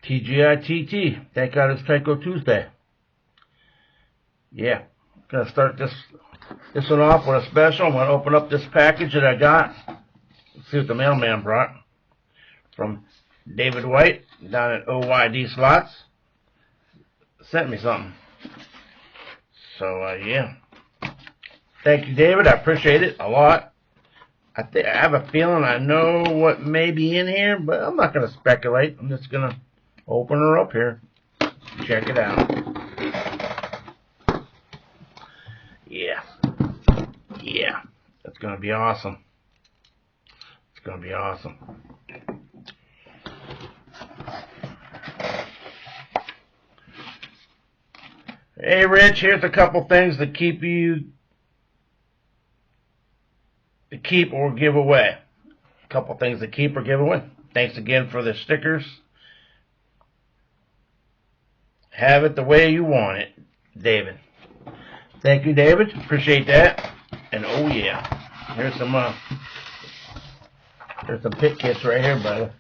TGITT. Thank God it's Tyco Tuesday. Yeah. Gonna start this one off with a special. I'm gonna open up this package that I got. Let's see what the mailman brought. From David White down at OYD Slots. Sent me something. So yeah. Thank you, David. I appreciate it a lot. I have a feeling I know what may be in here, but I'm not gonna speculate. I'm just gonna open her up here. Check it out. Yeah. Yeah. That's going to be awesome. It's going to be awesome. Hey, Rich, here's a couple things to keep or give away. A couple things to keep or give away. Thanks again for the stickers. Have it the way you want it, David. Thank you, David. Appreciate that. And oh yeah, here's some pit kits right here, brother.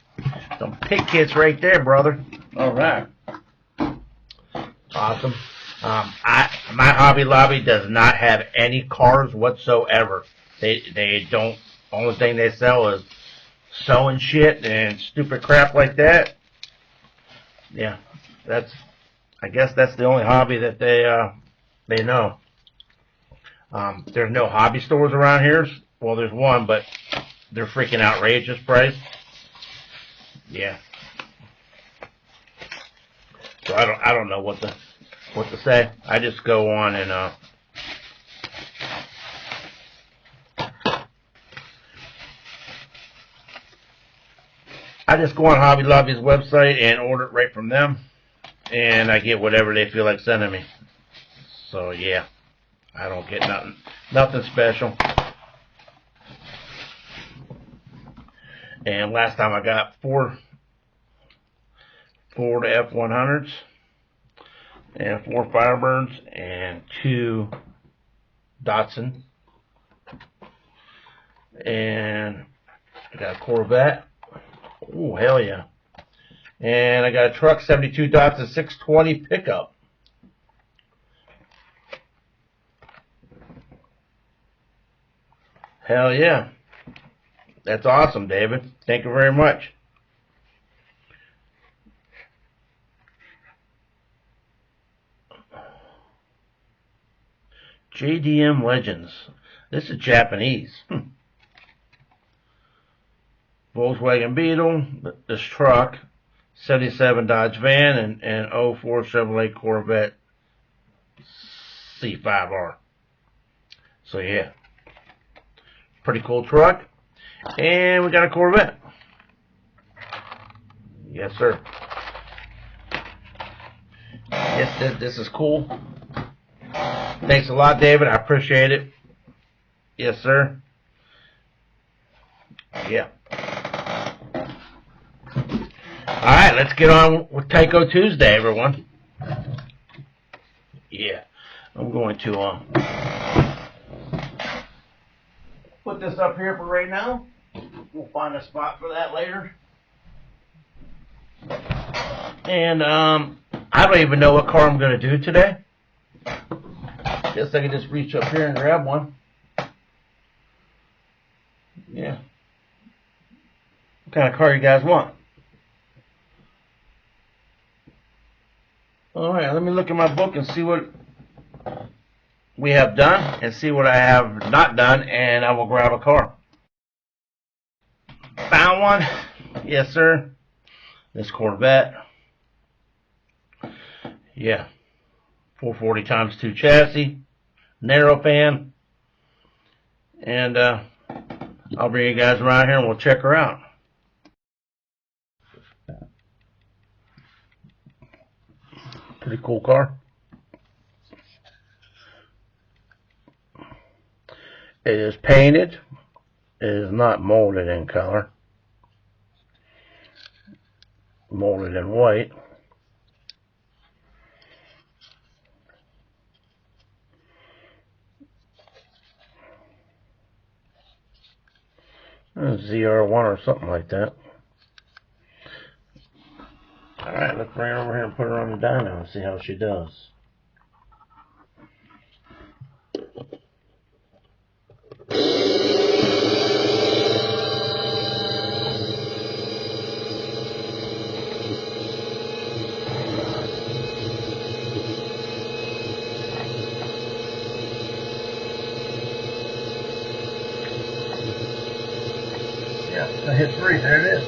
Some pit kits right there, brother. All right. Awesome. My Hobby Lobby does not have any cars whatsoever. They don't. Only thing they sell is sewing shit and stupid crap like that. Yeah, I guess that's the only hobby that they know. There's no hobby stores around here. Well, there's one, but they're freaking outrageous price. Yeah. So I don't know what to say. I just go on and I just go on Hobby Lobby's website and order it right from them, and I get whatever they feel like sending me. So yeah. I don't get nothing special. And last time I got four F100s and 4 Firebirds and 2 Datsun. And I got a Corvette. Oh, hell yeah. And I got a truck, 72 Datsun 620 pickup. Hell yeah. That's awesome, David. Thank you very much. JDM Legends. This is Japanese. Volkswagen Beetle, this truck, 77 Dodge van, and 04 Chevrolet Corvette C5R. So yeah. Pretty cool truck. And we got a Corvette. Yes, sir. Yes, this is cool. Thanks a lot, David. I appreciate it. Yes, sir. Yeah. Alright, let's get on with Tyco Tuesday, everyone. Yeah. I'm going to put this up here for right now. We'll find a spot for that later. And I don't even know what car I'm going to do today. Guess I can just reach up here and grab one. Yeah. What kind of car you guys want? Alright, let me look at my book and see what we have done and see what I have not done, and I will grab a car. Found one. Yes, sir. This Corvette. Yeah. 440 times 2 chassis. Narrow fan. And I'll bring you guys around here and we'll check her out. Pretty cool car. It is painted. It is not molded in color. Molded in white. ZR1 or something like that. Alright, let's bring her over here and put her on the dyno and see how she does. Yeah, I hit 3. There it is.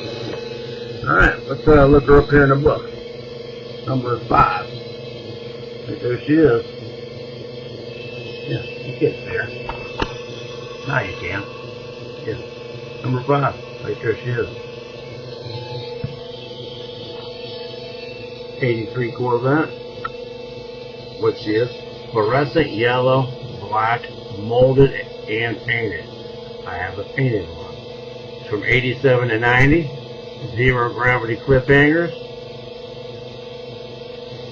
Alright, let's look her up here in the book. Number 5. Right there she is. Yeah, you can't see her. Now you can. Yeah. Number 5. Right there she is. 83 Corvette. Which is fluorescent yellow, black, molded, and painted. I have a painted one. It's from 87 to 90. 0 gravity clip hangers.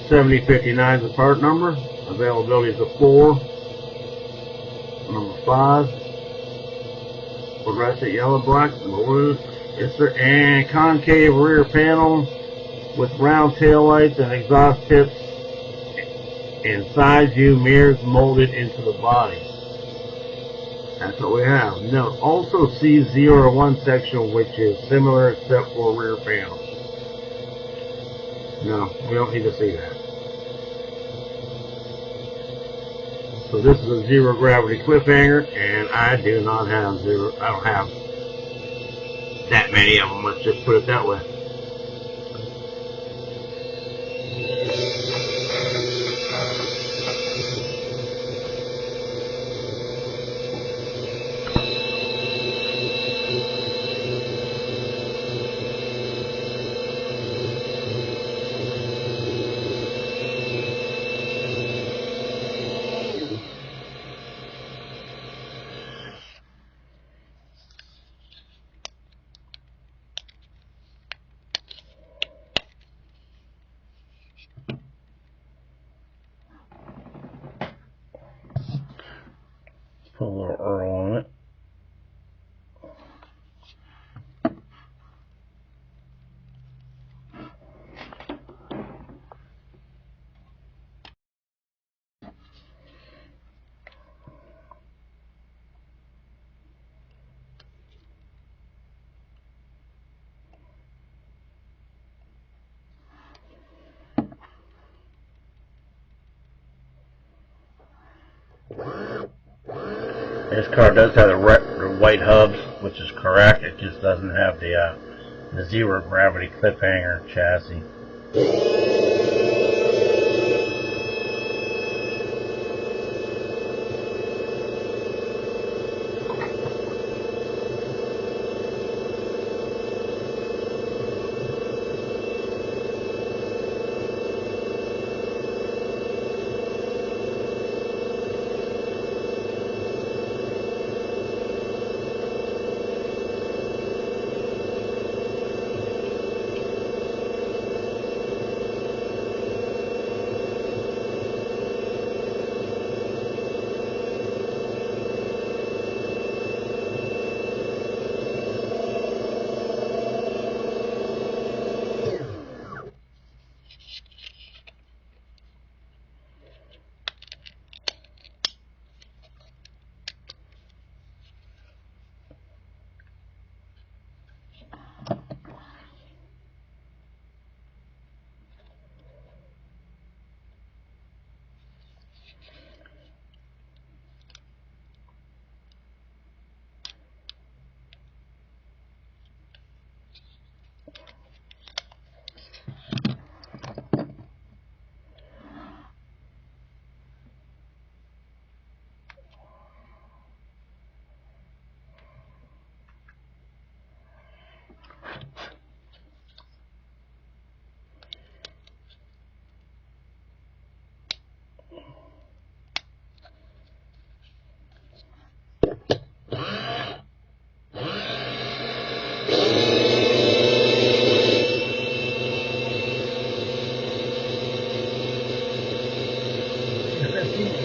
7059 is the part number. Availability is a 4. Number 5. Fluorescent yellow, black, molded. Yes, sir. And concave rear panel with round tail lights and exhaust tips and side view mirrors molded into the body. That's what we have. Now, also see 0 to 1 section, which is similar except for rear panel. No, we don't need to see that. So this is a 0 gravity clip hanger, and I do not have 0. I don't have that many of them. Let's just put it that way. Put a little Earl on it. This car does have the white hubs, which is correct. It just doesn't have the 0 gravity clip hanger chassis.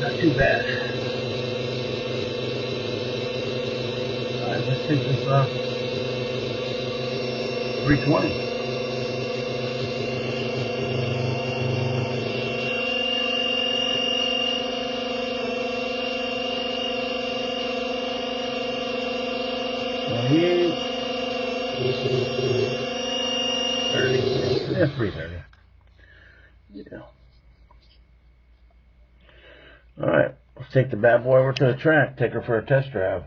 Not too bad. Alright, let's take this 320. Yeah, 330. Yeah. Alright, let's take the bad boy over to the track, take her for a test drive.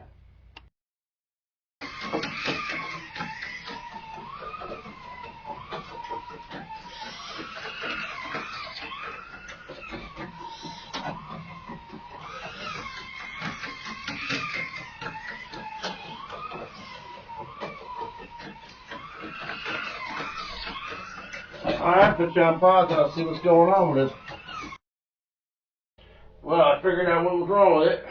Alright, put you on pause and I'll see what's going on with it. Well, I figured out what was wrong with it.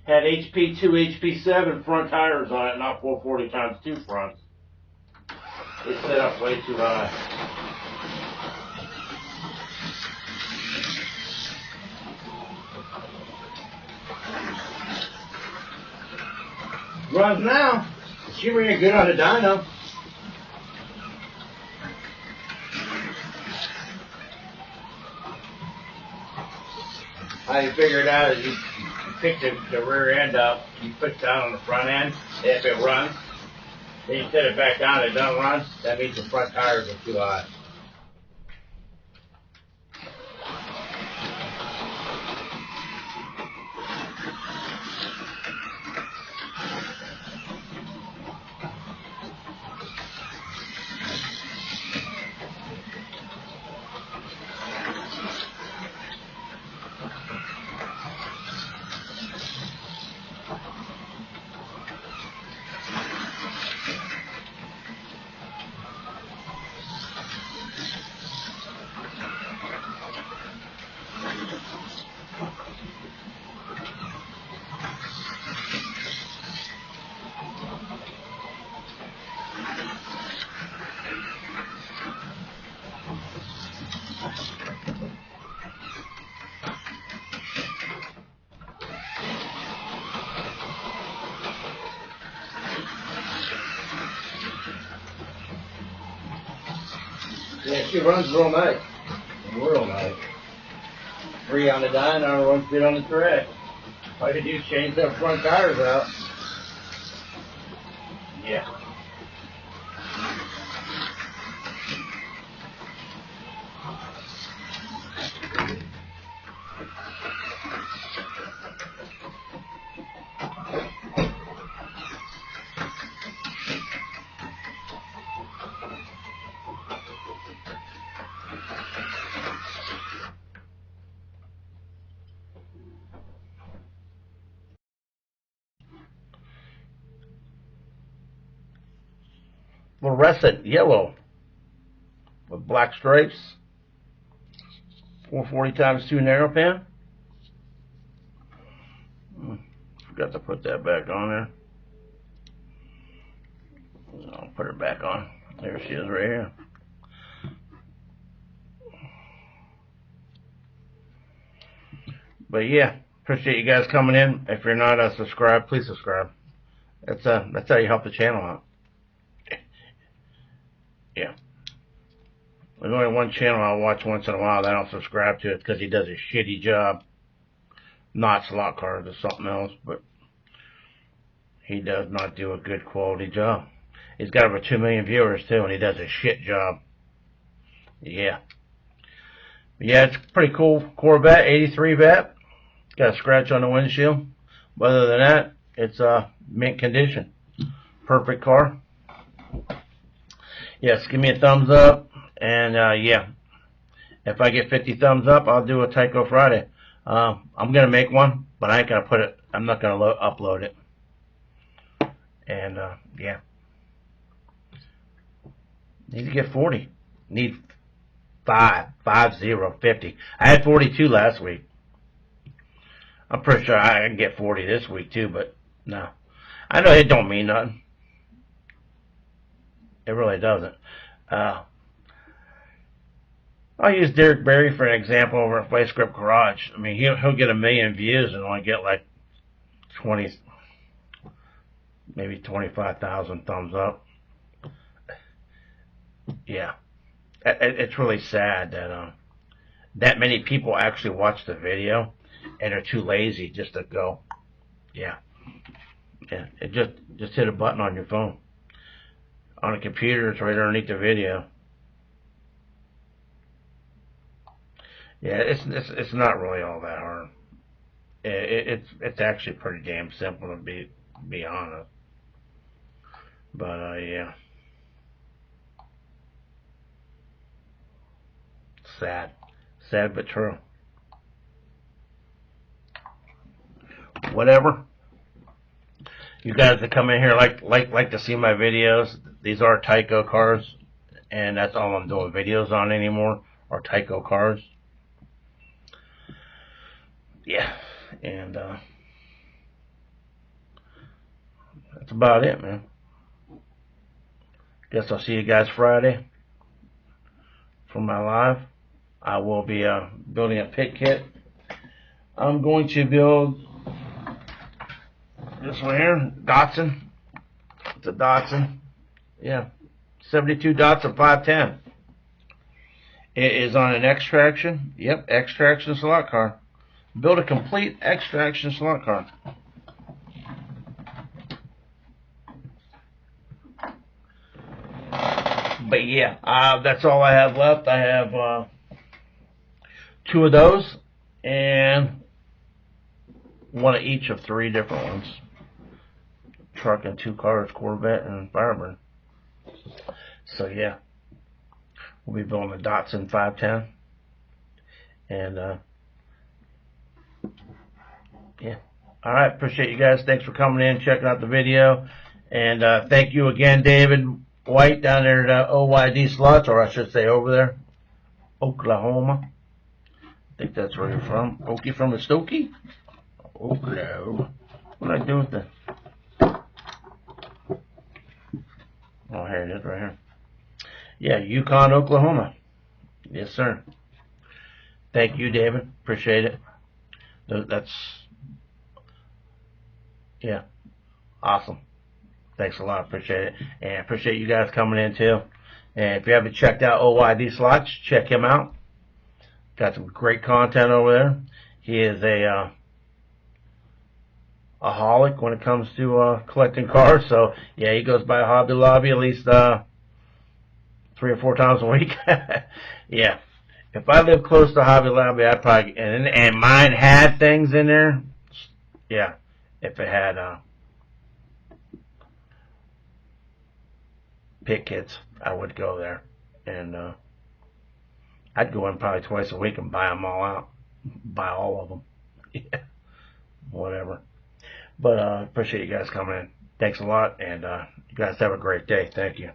Had HP2, HP7 front tires on it, not 440 times 2 fronts. It's set up way too high. Runs now. She ran good on the dyno. How you figure it out is you pick the rear end up, you put it down on the front end, if it runs, then you set it back down, it doesn't run, that means the front tires are too high. Yeah, she runs real nice. Real nice. 3 on the dyno, runs good on the track. All you do is change the front tires out. Yeah. Fluorescent yellow with black stripes. 440 times 2 narrow pan. Forgot to put that back on there. I'll put her back on. There she is right here. But yeah, appreciate you guys coming in. If you're not subscribed, please subscribe. That's how you help the channel out. Yeah. There's only one channel I'll watch once in a while that I don't subscribe to it because he does a shitty job. Not slot cars or something else, but he does not do a good quality job. He's got over 2 million viewers too, and he does a shit job. Yeah. Yeah, it's pretty cool Corvette, 83 vet. Got a scratch on the windshield. But other than that, it's mint condition. Perfect car. Yes, give me a thumbs up. And yeah, if I get 50 thumbs up, I'll do a Tyco Friday. I'm gonna make one, but I ain't gonna put it. I'm not gonna upload it. And yeah, need to get 40. Need 50. I had 42 last week. I'm pretty sure I can get 40 this week too, but no. I know it don't mean nothing. It really doesn't. I'll use Derek Berry for an example over at Play Script Garage. I mean, he'll get 1 million views and only get like 20, maybe 25,000 thumbs up. Yeah, it's really sad that that many people actually watch the video. and they're too lazy just to go. Yeah. Yeah. It just hit a button on your phone. On a computer, it's right underneath the video. Yeah, it's not really all that hard. It's actually pretty damn simple to be honest. But yeah, sad but true. Whatever. You guys that come in here like to see my videos. These are Tyco cars, and that's all I'm doing videos on anymore. Are Tyco cars. Yeah, and that's about it, man. Guess I'll see you guys Friday for my live. I will be building a pit kit. I'm going to build this one here, Datsun. It's a Datsun. Yeah, 72 Datsun 510. It is on an extraction. Yep, extraction slot car. Build a complete extraction slot car. But yeah, that's all I have left. I have 2 of those and one of each of 3 different ones. Truck and 2 cars, Corvette and Firebird. So yeah, we'll be building a Datsun 510. And yeah. All right, appreciate you guys. Thanks for coming in, checking out the video. And thank you again, David White, down there at OYD Slots, or I should say over there, Oklahoma. I think that's where you're from. Okie from the Stokey? Oklahoma. What did I do with the... Oh, here it is right here. Yeah, Yukon, Oklahoma. Yes, sir. Thank you, David. Appreciate it. That's... Yeah. Awesome. Thanks a lot. Appreciate it. And appreciate you guys coming in, too. And if you haven't checked out OYD Slots, check him out. Got some great content over there. He is a holic when it comes to collecting cars. So, yeah, he goes by Hobby Lobby at least 3 or 4 times a week. Yeah. If I lived close to Hobby Lobby, I'd probably... And mine had things in there. Yeah. If it had pit kits, I would go there. And I'd go in probably twice a week and buy them all out. Buy all of them. Yeah. Whatever. But appreciate you guys coming in. Thanks a lot. And you guys have a great day. Thank you.